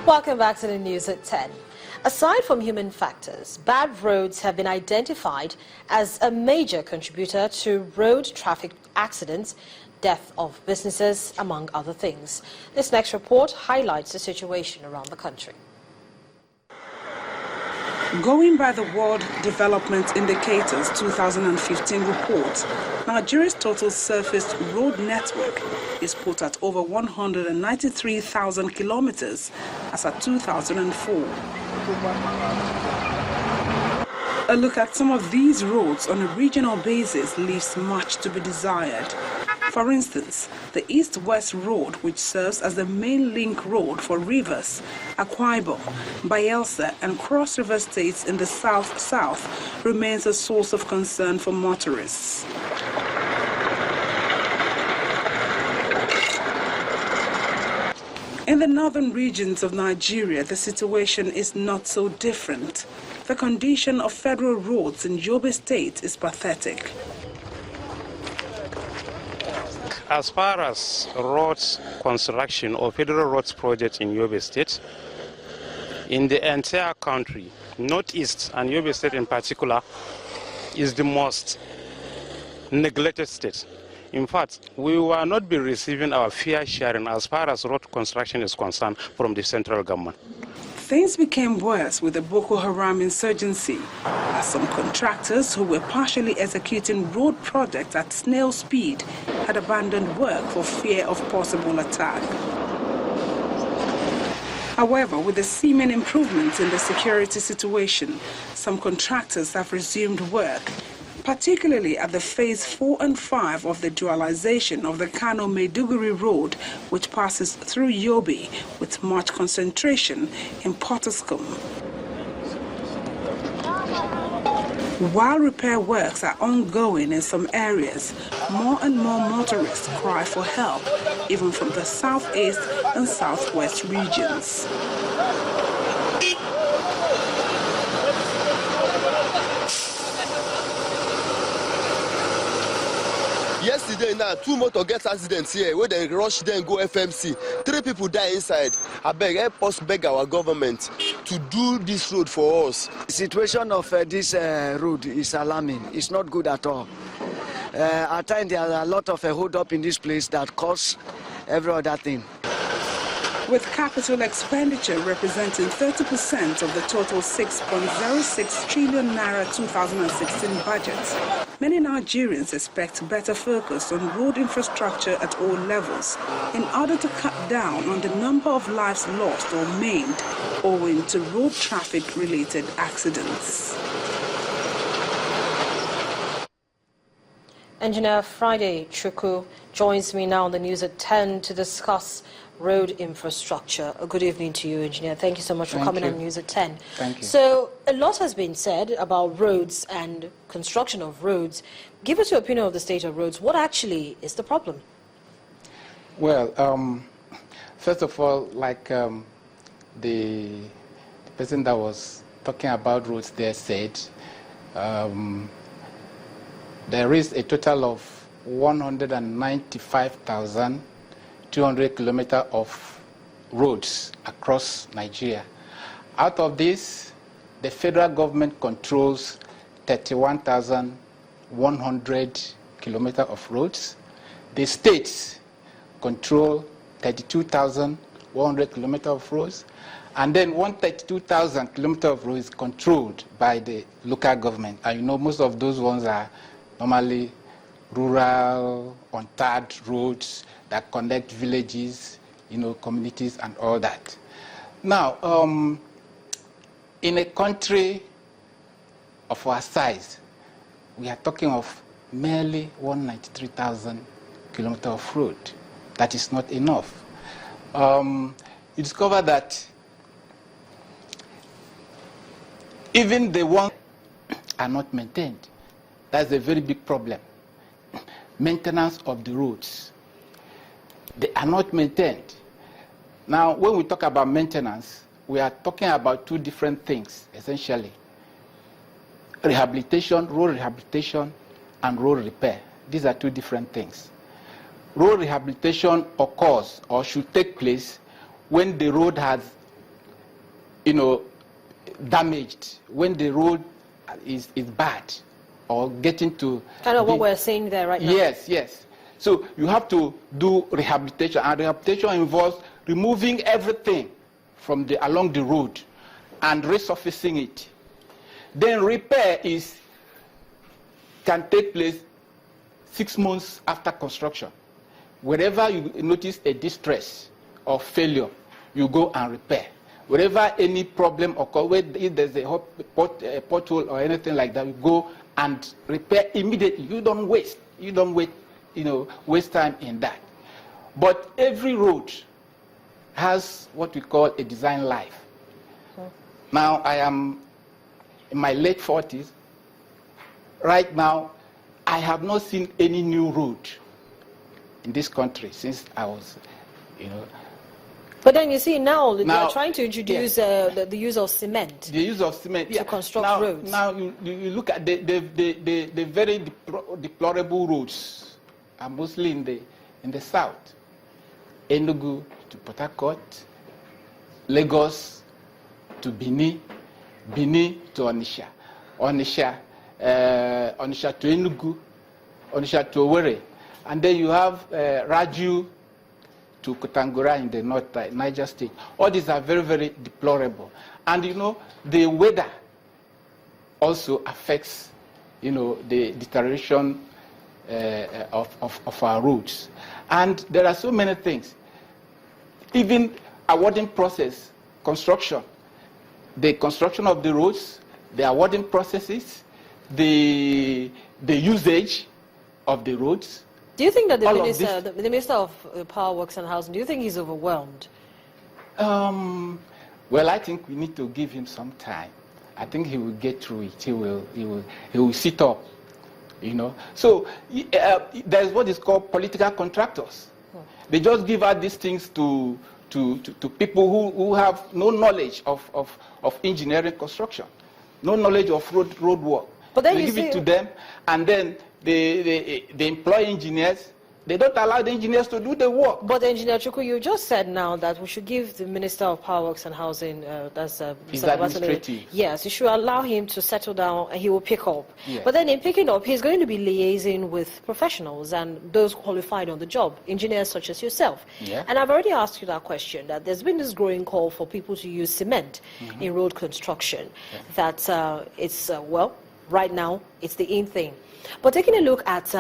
Welcome back to the news at 10. Aside from human factors, bad roads have been identified as a major contributor to road traffic accidents, death of businesses, among other things. This next report highlights the situation around the country. Going by the World Development Indicators 2015 report, Nigeria's total surface road network is put at over 193,000 kilometers as at 2004. A look at some of these roads on a regional basis leaves much to be desired. For instance, the East-West Road, which serves as the main link road for Rivers, Akwa Ibom, Bayelsa and Cross River states in the South-South, remains a source of concern for motorists. In the northern regions of Nigeria, the situation is not so different. The condition of federal roads in Yobe State is pathetic. As far as roads construction or federal roads projects in Yobe State, in the entire country, Northeast and Yobe State in particular, is the most neglected state. In fact, we will not be receiving our fair sharing as far as road construction is concerned from the central government. Things became worse with the Boko Haram insurgency, as some contractors who were partially executing road projects at snail speed had abandoned work for fear of possible attack. However, with the seeming improvements in the security situation, some contractors have resumed work, particularly at the Phase 4 and 5 of the dualization of the Kano-Maiduguri Road, which passes through Yobe with much concentration in Potoskum. While repair works are ongoing in some areas, more and more motorists cry for help, even from the southeast and southwest regions. Yesterday now, 2 motor get accidents here where they rush them go FMC. 3 people die inside. I beg, help us beg our government to do this road for us. The situation of this road is alarming. It's not good at all. At times there are a lot of hold up in this place that cause every other thing. With capital expenditure representing 30% of the total 6.06 trillion naira 2016 budget, many Nigerians expect better focus on road infrastructure at all levels in order to cut down on the number of lives lost or maimed owing to road traffic-related accidents. Engineer Friday Chuku joins me now on the news at 10 to discuss road infrastructure. A good evening to you, Engineer. Thank you so much for coming on News at 10. Thank you. So, a lot has been said about roads and construction of roads. Give us your opinion of the state of roads. What actually is the problem? Well, first of all, like the person that was talking about roads there said, there is a total of 195,200 kilometers of roads across Nigeria. Out of this, the federal government controls 31,100 kilometers of roads. The states control 32,100 kilometers of roads. And then 132,000 kilometers of roads controlled by the local government. And you know, most of those ones are normally rural, untarred roads that connect villages, you know, communities and all that. Now, in a country of our size, we are talking of merely 193,000 kilometers of road. That is not enough. You discover that even the ones are not maintained. That's a very big problem. Maintenance of the roads. They are not maintained. Now, when we talk about maintenance, we are talking about two different things, essentially. Rehabilitation, road rehabilitation, and road repair. These are two different things. Road rehabilitation occurs or should take place when the road has damaged, when the road is bad or getting to... Kind of what we're saying there right now. Yes, yes. So you have to do rehabilitation, and rehabilitation involves removing everything from along the road and resurfacing it. Then repair can take place 6 months after construction. Wherever you notice a distress or failure, you go and repair. Wherever any problem occurs, if there's a pothole or anything like that, you go and repair immediately. You don't waste. You don't waste time in that. But every road has what we call a design life. Now, I am in my late 40s. Right now, I have not seen any new road in this country since I was, But then you see now they are trying to introduce the use of cement. The use of cement to construct roads. Now you look at the very deplorable roads are mostly in the south. Enugu to Port Harcourt, Lagos to Benin, Benin to Onitsha, Onitsha to Enugu, Onitsha to Owerri, and then you have Raju to Kotangora in the north, Niger State. All these are very, very deplorable. And the weather also affects, the deterioration of our roads. And there are so many things. Even awarding process, construction, the construction of the roads, the awarding processes, the usage of the roads. Do you think that the Minister of Power Works and Housing, do you think he's overwhelmed? Well, I think we need to give him some time. I think he will get through it. He will sit up, So there's what is called political contractors. They just give out these things to people who have no knowledge of engineering construction, no knowledge of road work. But then they give it to them, and then they employ engineers. They don't allow the engineers to do the work. But Engineer Chukwu, you just said now that we should give the Minister of Power Works and Housing, that's administrative. Yes, you should allow him to settle down and he will pick up. Yes. But then in picking up, he's going to be liaising with professionals and those qualified on the job, engineers such as yourself. Yeah. And I've already asked you that question, that there's been this growing call for people to use cement in road construction. Yeah. That right now, it's the in thing. But taking a look at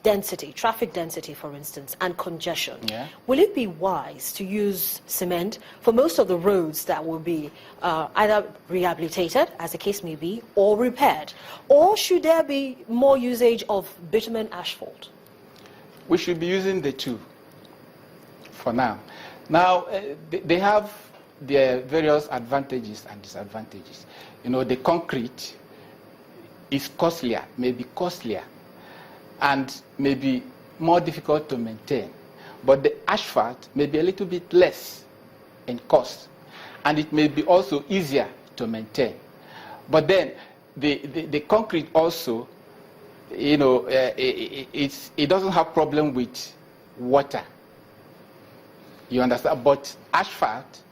density, traffic density, for instance, and congestion, will it be wise to use cement for most of the roads that will be either rehabilitated, as the case may be, or repaired? Or should there be more usage of bitumen asphalt? We should be using the two for now. Now, they have their various advantages and disadvantages. The concrete is costlier, maybe costlier, and maybe more difficult to maintain. But the asphalt may be a little bit less in cost, and it may be also easier to maintain. But then the concrete also, it doesn't have problem with water. You understand? But asphalt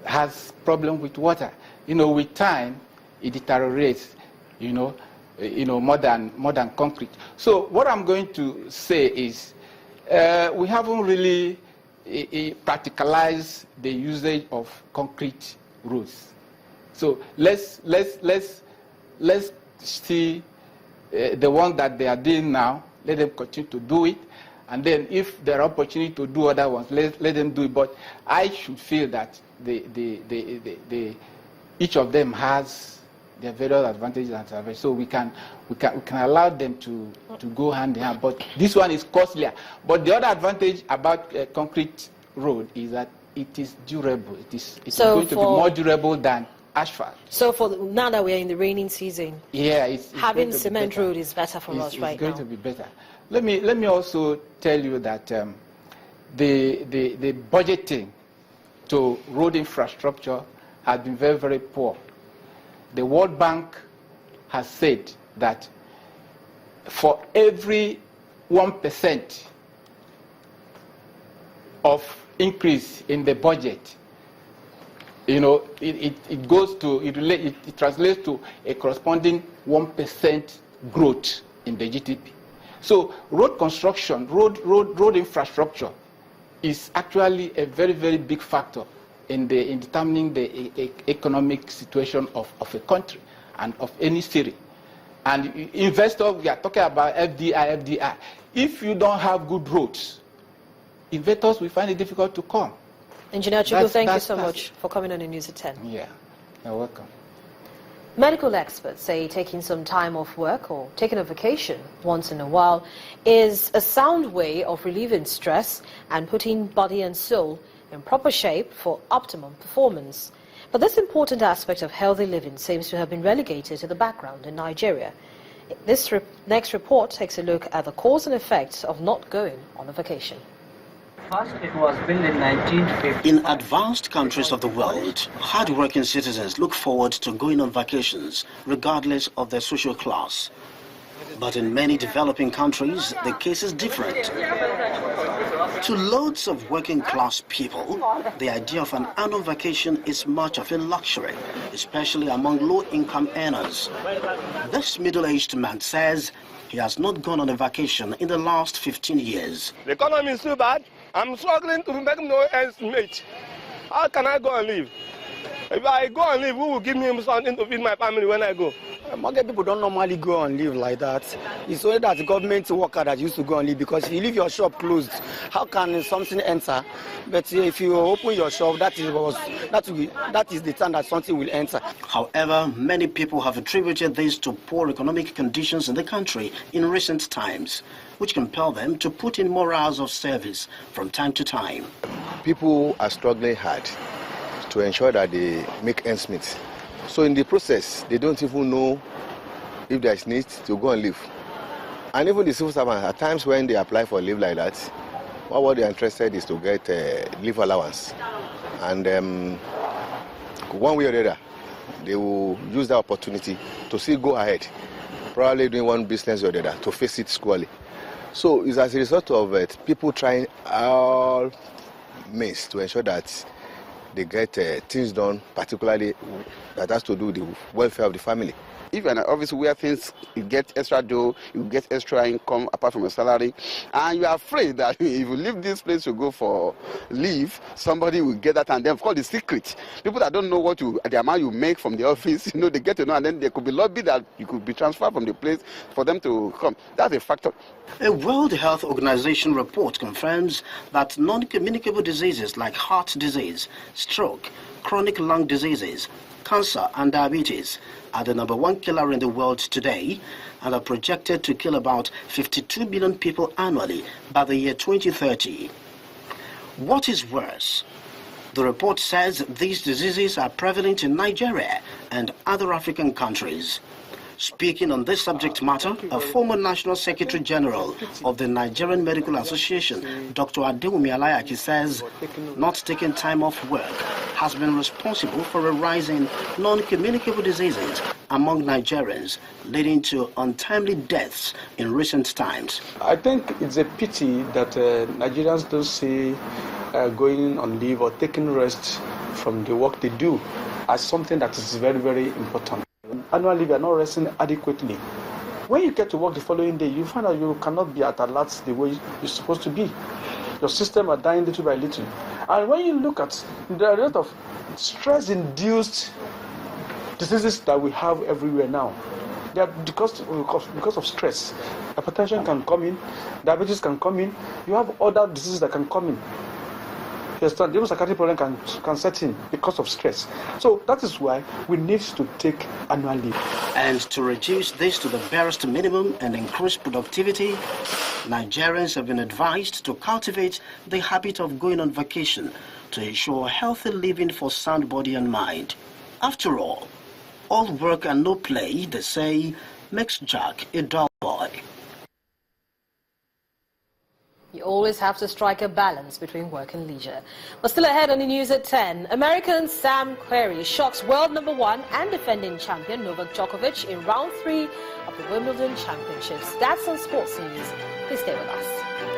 has problem with water. With time, it deteriorates. More than concrete. So what I'm going to say is, we haven't really practicalized the usage of concrete roads. So let's see the one that they are doing now. Let them continue to do it, and then if there are opportunity to do other ones, let them do it. But I should feel that each of them has their various advantages and disadvantages, so we can allow them to go hand in hand. But this one is costlier. But the other advantage about concrete road is that it is durable. It's going to be more durable than asphalt. So now that we're in the raining season, it's having cement road is better for us right now. It's going to be better. Let me also tell you that the budgeting to road infrastructure has been very, very poor. The World Bank has said that for every 1% of increase in the budget, you know, it translates to a corresponding 1% growth in the GDP. So road construction, road infrastructure is actually a very, very big factor in determining the economic situation of a country and of any city. And investors, we are talking about FDI. If you don't have good roads, investors will find it difficult to come. Engineer Chukwu, thank you so much for coming on the News at 10. Yeah, you're welcome. Medical experts say taking some time off work or taking a vacation once in a while is a sound way of relieving stress and putting body and soul in proper shape for optimum performance. But this important aspect of healthy living seems to have been relegated to the background in Nigeria. This next report takes a look at the cause and effects of not going on a vacation. First, it was built in 1950. In advanced countries of the world, hard-working citizens look forward to going on vacations, regardless of their social class. But in many developing countries, the case is different. To loads of working-class people, the idea of an annual vacation is much of a luxury, especially among low-income earners. This middle-aged man says he has not gone on a vacation in the last 15 years. The economy is too bad. I'm struggling to make no ends meet. How can I go and live? If I go and live, who will give me something to feed my family when I go? Market people don't normally go and live like that. It's only that the government worker that used to go and live, because if you leave your shop closed, how can something enter? But if you open your shop, that is the time that something will enter. However, many people have attributed this to poor economic conditions in the country in recent times, which compel them to put in more hours of service from time to time. People are struggling hard to ensure that they make ends meet. So in the process, they don't even know if there is need to go and leave. And even the civil servants, at times when they apply for leave like that, what they are interested is to get leave allowance. And one way or the other, they will use that opportunity to still go ahead, probably doing one business or the other, to face it squarely. So it's as a result of people trying all means to ensure that they get things done, particularly that has to do with the welfare of the family. If you're in an office where things, you get extra dough, you get extra income apart from your salary, and you're afraid that if you leave this place to go for leave, somebody will get that, and then of course the secret. People that don't know the amount you make from the office, they get to know, and then there could be lobby that you could be transferred from the place for them to come. That's a factor. A World Health Organization report confirms that non-communicable diseases like heart disease, stroke, chronic lung diseases, cancer and diabetes are the #1 killer in the world today and are projected to kill about 52 million people annually by the year 2030. What is worse? The report says these diseases are prevalent in Nigeria and other African countries. Speaking on this subject matter, a former National Secretary General of the Nigerian Medical Association, Dr. Adewumi Alayaki, says not taking time off work has been responsible for a rise in non-communicable diseases among Nigerians, leading to untimely deaths in recent times. I think it's a pity that Nigerians don't see going on leave or taking rest from the work they do as something that is very, very important. Annual leave, you are not resting adequately. When you get to work the following day, you find out you cannot be at alert the way you're supposed to be. Your system are dying little by little. And when you look at the rate of stress-induced diseases that we have everywhere now, they are because of stress. Hypertension can come in, diabetes can come in, you have other diseases that can come in. Even psychiatric problem can set in because of stress. So that is why we need to take annual leave. And to reduce this to the barest minimum and increase productivity, Nigerians have been advised to cultivate the habit of going on vacation to ensure healthy living for sound body and mind. After all work and no play, they say, makes Jack a dull boy. You always have to strike a balance between work and leisure. But still ahead on the News at 10, American Sam Querrey shocks world #1 and defending champion Novak Djokovic in round 3 of the Wimbledon Championships. That's on Sports News. Please stay with us.